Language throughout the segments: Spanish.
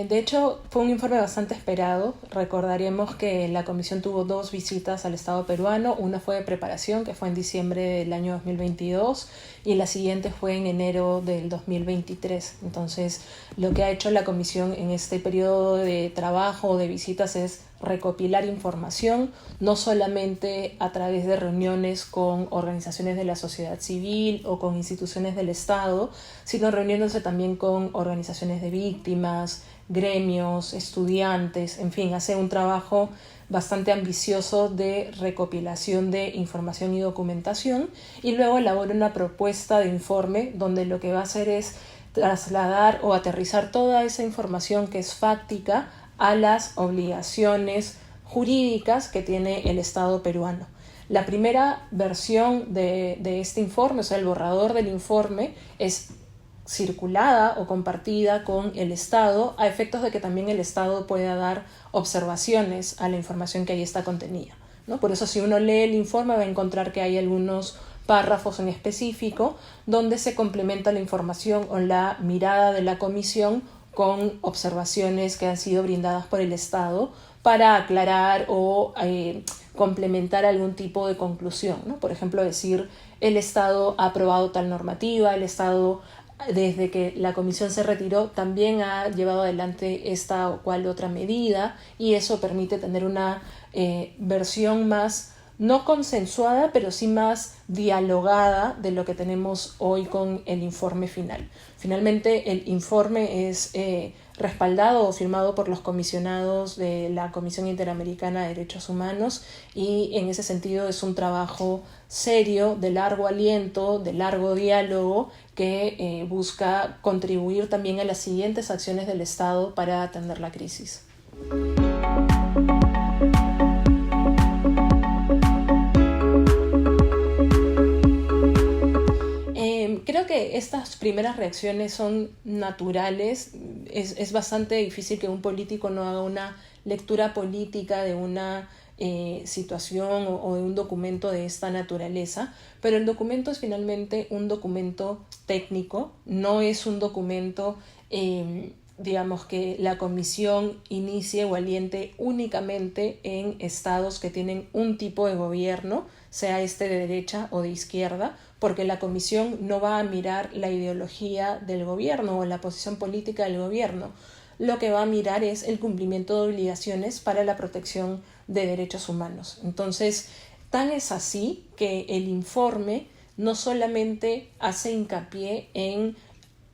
De hecho, fue un informe bastante esperado. Recordaremos que la comisión tuvo 2 visitas al Estado peruano. Una fue de preparación, que fue en diciembre del año 2022, y la siguiente fue en enero del 2023. Entonces, lo que ha hecho la comisión en este periodo de trabajo o de visitas es recopilar información, no solamente a través de reuniones con organizaciones de la sociedad civil o con instituciones del Estado, sino reuniéndose también con organizaciones de víctimas, gremios, estudiantes, en fin, hace un trabajo bastante ambicioso de recopilación de información y documentación, y luego elabora una propuesta de informe donde lo que va a hacer es trasladar o aterrizar toda esa información que es fáctica a las obligaciones jurídicas que tiene el Estado peruano. La primera versión de este informe, o sea, el borrador del informe, es circulada o compartida con el Estado a efectos de que también el Estado pueda dar observaciones a la información que ahí está contenida, ¿no? Por eso, si uno lee el informe, va a encontrar que hay algunos párrafos en específico donde se complementa la información o la mirada de la comisión con observaciones que han sido brindadas por el Estado para aclarar o complementar algún tipo de conclusión, ¿no? Por ejemplo, decir, el Estado ha aprobado tal normativa, el Estado, desde que la comisión se retiró, también ha llevado adelante esta o cual otra medida, y eso permite tener una versión más, no consensuada, pero sí más dialogada de lo que tenemos hoy con el informe final. Finalmente, el informe es respaldado o firmado por los comisionados de la Comisión Interamericana de Derechos Humanos, y en ese sentido es un trabajo serio, de largo aliento, de largo diálogo, que busca contribuir también a las siguientes acciones del Estado para atender la crisis. Creo que estas primeras reacciones son naturales. Es bastante difícil que un político no haga una lectura política de una situación o de un documento de esta naturaleza, pero el documento es finalmente un documento técnico, no es un documento digamos que la comisión inicie o aliente únicamente en estados que tienen un tipo de gobierno, sea este de derecha o de izquierda, porque la comisión no va a mirar la ideología del gobierno o la posición política del gobierno. Lo que va a mirar es el cumplimiento de obligaciones para la protección de derechos humanos. Entonces, tan es así que el informe no solamente hace hincapié en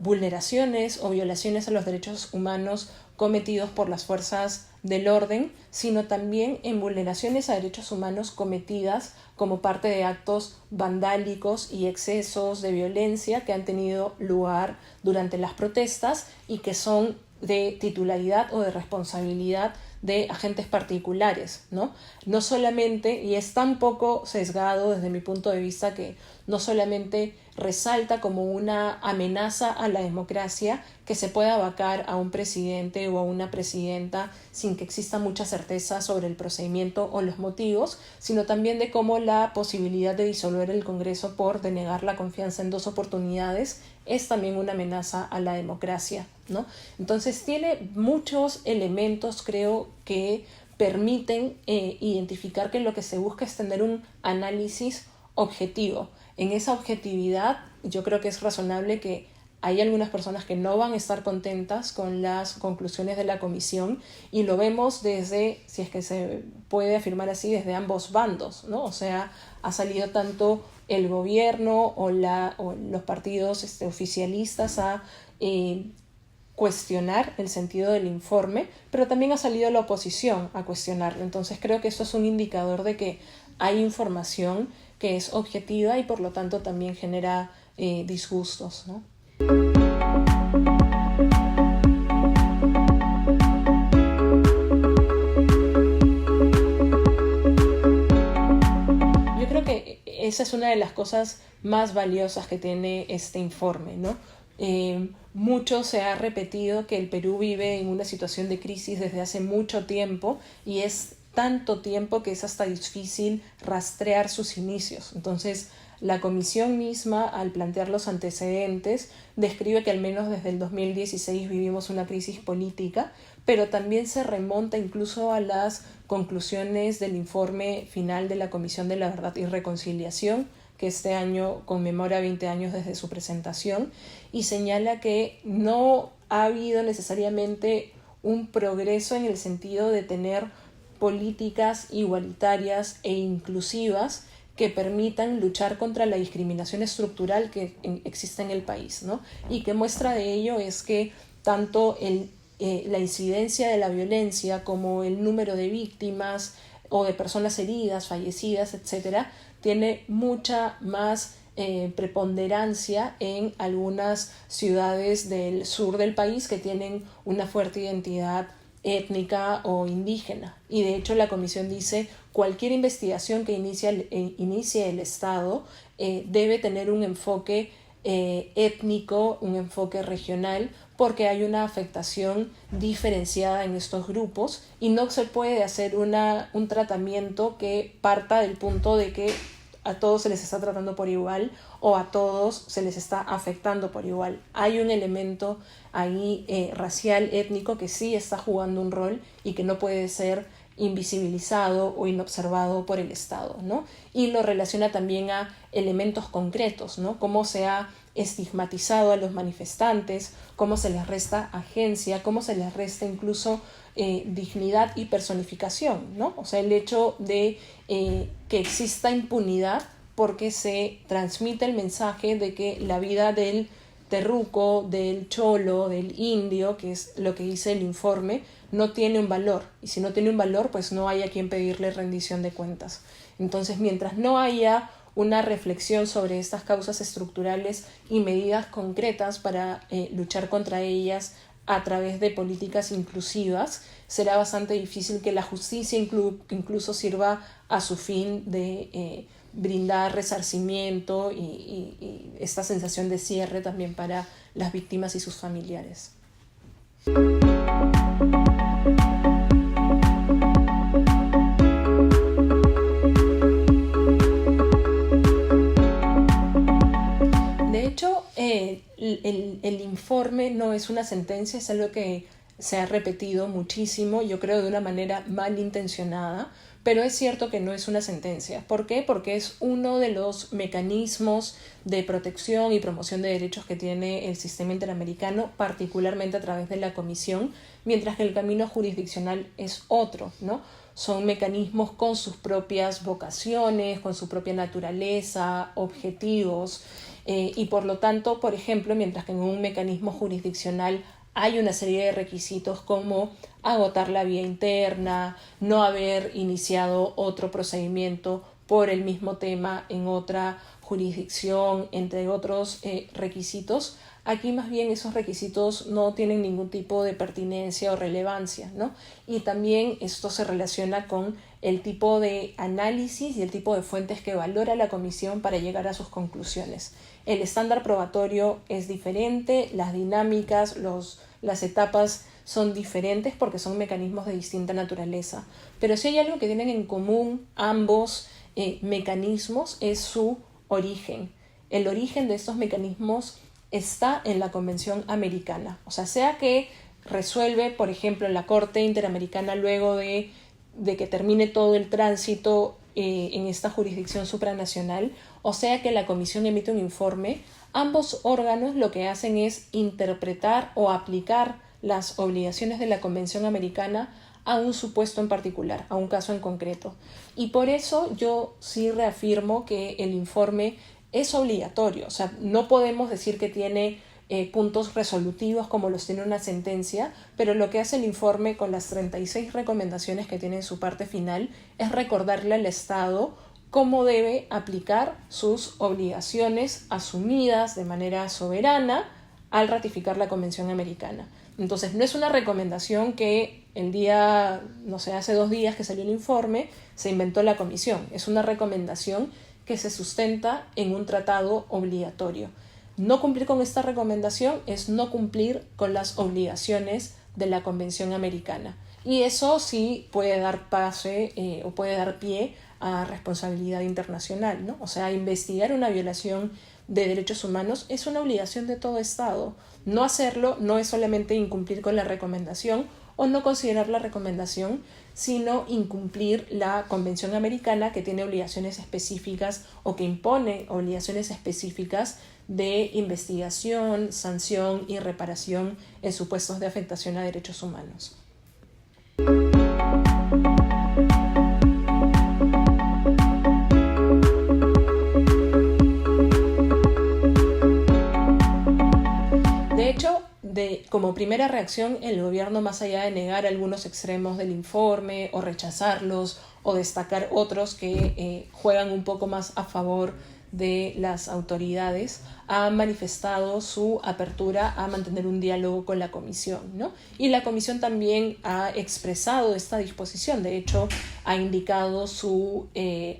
vulneraciones o violaciones a los derechos humanos cometidos por las fuerzas del orden, sino también en vulneraciones a derechos humanos cometidas como parte de actos vandálicos y excesos de violencia que han tenido lugar durante las protestas y que son de titularidad o de responsabilidad de agentes particulares, ¿no? No solamente, y es tan poco sesgado desde mi punto de vista, que no solamente resalta como una amenaza a la democracia que se pueda vacar a un presidente o a una presidenta sin que exista mucha certeza sobre el procedimiento o los motivos, sino también de cómo la posibilidad de disolver el Congreso por denegar la confianza en 2 oportunidades es también una amenaza a la democracia, ¿no? Entonces tiene muchos elementos, creo, que permiten identificar que lo que se busca es tener un análisis objetivo. En esa objetividad, yo creo que es razonable que hay algunas personas que no van a estar contentas con las conclusiones de la comisión, y lo vemos desde, si es que se puede afirmar así, desde ambos bandos, ¿no? O sea, ha salido tanto el gobierno o los partidos oficialistas a cuestionar el sentido del informe, pero también ha salido la oposición a cuestionarlo. Entonces creo que eso es un indicador de que hay información que es objetiva y por lo tanto también genera disgustos, ¿no? Yo creo que esa es una de las cosas más valiosas que tiene este informe, ¿no? Mucho se ha repetido que el Perú vive en una situación de crisis desde hace mucho tiempo, y es tanto tiempo que es hasta difícil rastrear sus inicios. Entonces, la comisión misma, al plantear los antecedentes, describe que al menos desde el 2016 vivimos una crisis política, pero también se remonta incluso a las conclusiones del informe final de la Comisión de la Verdad y Reconciliación, que este año conmemora 20 años desde su presentación, y señala que no ha habido necesariamente un progreso en el sentido de tener políticas igualitarias e inclusivas que permitan luchar contra la discriminación estructural que existe en el país, ¿no? Y que muestra de ello es que tanto la incidencia de la violencia como el número de víctimas o de personas heridas, fallecidas, etcétera, tiene mucha más preponderancia en algunas ciudades del sur del país que tienen una fuerte identidad étnica o indígena. Y de hecho la comisión dice cualquier investigación que inicie el Estado debe tener un enfoque étnico, un enfoque regional, porque hay una afectación diferenciada en estos grupos y no se puede hacer un tratamiento que parta del punto de que a todos se les está tratando por igual o a todos se les está afectando por igual. Hay un elemento ahí racial, étnico, que sí está jugando un rol y que no puede ser invisibilizado o inobservado por el Estado, ¿no? Y lo relaciona también a elementos concretos, ¿no? Cómo se ha estigmatizado a los manifestantes, cómo se les resta agencia, cómo se les resta incluso dignidad y personificación, ¿no? O sea, el hecho de que exista impunidad porque se transmite el mensaje de que la vida del terruco, del cholo, del indio, que es lo que dice el informe, no tiene un valor. Y si no tiene un valor, pues no hay a quien pedirle rendición de cuentas. Entonces, mientras no haya una reflexión sobre estas causas estructurales y medidas concretas para luchar contra ellas a través de políticas inclusivas, será bastante difícil que la justicia incluso sirva a su fin de brindar resarcimiento y esta sensación de cierre también para las víctimas y sus familiares. De hecho, el informe no es una sentencia, es algo que se ha repetido muchísimo, yo creo de una manera malintencionada, pero es cierto que no es una sentencia. ¿Por qué? Porque es uno de los mecanismos de protección y promoción de derechos que tiene el sistema interamericano, particularmente a través de la Comisión, mientras que el camino jurisdiccional es otro, ¿no? Son mecanismos con sus propias vocaciones, con su propia naturaleza, objetivos, y por lo tanto, por ejemplo, mientras que en un mecanismo jurisdiccional hay una serie de requisitos como agotar la vía interna, no haber iniciado otro procedimiento por el mismo tema en otra jurisdicción, entre otros requisitos. Aquí más bien esos requisitos no tienen ningún tipo de pertinencia o relevancia, ¿no? Y también esto se relaciona con el tipo de análisis y el tipo de fuentes que valora la comisión para llegar a sus conclusiones. El estándar probatorio es diferente, las dinámicas, las etapas son diferentes porque son mecanismos de distinta naturaleza. Pero si hay algo que tienen en común ambos mecanismos es su origen. El origen de estos mecanismos está en la Convención Americana. O sea que resuelve, por ejemplo, en la Corte Interamericana luego de que termine todo el tránsito en esta jurisdicción supranacional, o sea que la Comisión emite un informe, ambos órganos lo que hacen es interpretar o aplicar las obligaciones de la Convención Americana a un supuesto en particular, a un caso en concreto. Y por eso yo sí reafirmo que el informe es obligatorio. O sea, no podemos decir que tiene puntos resolutivos como los tiene una sentencia, pero lo que hace el informe con las 36 recomendaciones que tiene en su parte final es recordarle al Estado cómo debe aplicar sus obligaciones asumidas de manera soberana al ratificar la Convención Americana. Entonces, no es una recomendación que el día, no sé, hace 2 días que salió el informe, se inventó la comisión. Es una recomendación que se sustenta en un tratado obligatorio. No cumplir con esta recomendación es no cumplir con las obligaciones de la Convención Americana. y eso sí puede dar o puede dar pie a responsabilidad internacional, ¿no? O sea, investigar una violación de derechos humanos es una obligación de todo Estado. No hacerlo no es solamente incumplir con la recomendación o no considerar la recomendación, sino incumplir la Convención Americana, que tiene obligaciones específicas o que impone obligaciones específicas de investigación, sanción y reparación en supuestos de afectación a derechos humanos. De hecho, como primera reacción, el gobierno, más allá de negar algunos extremos del informe o rechazarlos o destacar otros que juegan un poco más a favor de las autoridades, ha manifestado su apertura a mantener un diálogo con la Comisión, ¿no? Y la Comisión también ha expresado esta disposición. De hecho, ha indicado su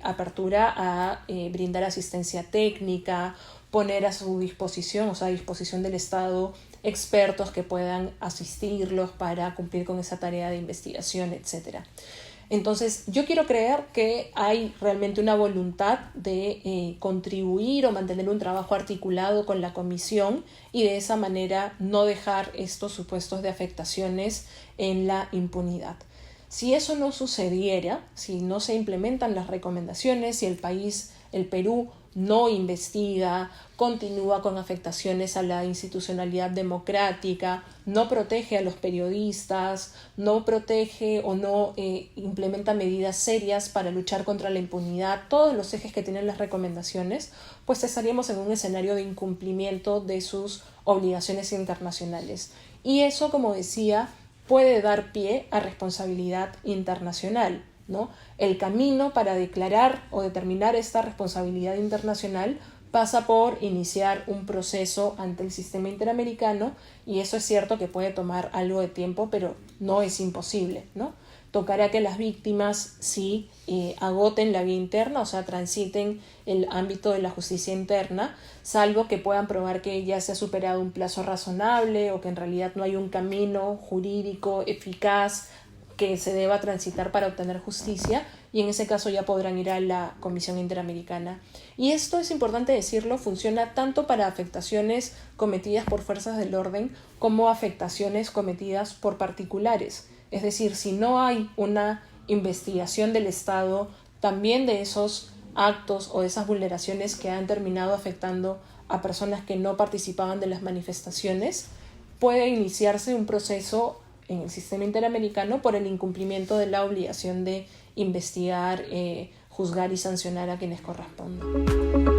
apertura a brindar asistencia técnica, poner a su disposición, o sea, a disposición del Estado, expertos que puedan asistirlos para cumplir con esa tarea de investigación, etc. Entonces, yo quiero creer que hay realmente una voluntad de contribuir o mantener un trabajo articulado con la Comisión y de esa manera no dejar estos supuestos de afectaciones en la impunidad. Si eso no sucediera, si no se implementan las recomendaciones, si el Perú, no investiga, continúa con afectaciones a la institucionalidad democrática, no protege a los periodistas, no protege o no implementa medidas serias para luchar contra la impunidad, todos los ejes que tienen las recomendaciones, pues estaríamos en un escenario de incumplimiento de sus obligaciones internacionales. Y eso, como decía, puede dar pie a responsabilidad internacional, ¿no? El camino para declarar o determinar esta responsabilidad internacional pasa por iniciar un proceso ante el sistema interamericano, y eso es cierto que puede tomar algo de tiempo, pero no es imposible, ¿no? Tocará que las víctimas sí agoten la vía interna, o sea, transiten el ámbito de la justicia interna, salvo que puedan probar que ya se ha superado un plazo razonable o que en realidad no hay un camino jurídico eficaz que se deba transitar para obtener justicia, y en ese caso ya podrán ir a la Comisión Interamericana. Y esto, es importante decirlo, funciona tanto para afectaciones cometidas por fuerzas del orden como afectaciones cometidas por particulares. Es decir, si no hay una investigación del Estado también de esos actos o de esas vulneraciones que han terminado afectando a personas que no participaban de las manifestaciones, puede iniciarse un proceso en el sistema interamericano por el incumplimiento de la obligación de investigar, juzgar y sancionar a quienes correspondan.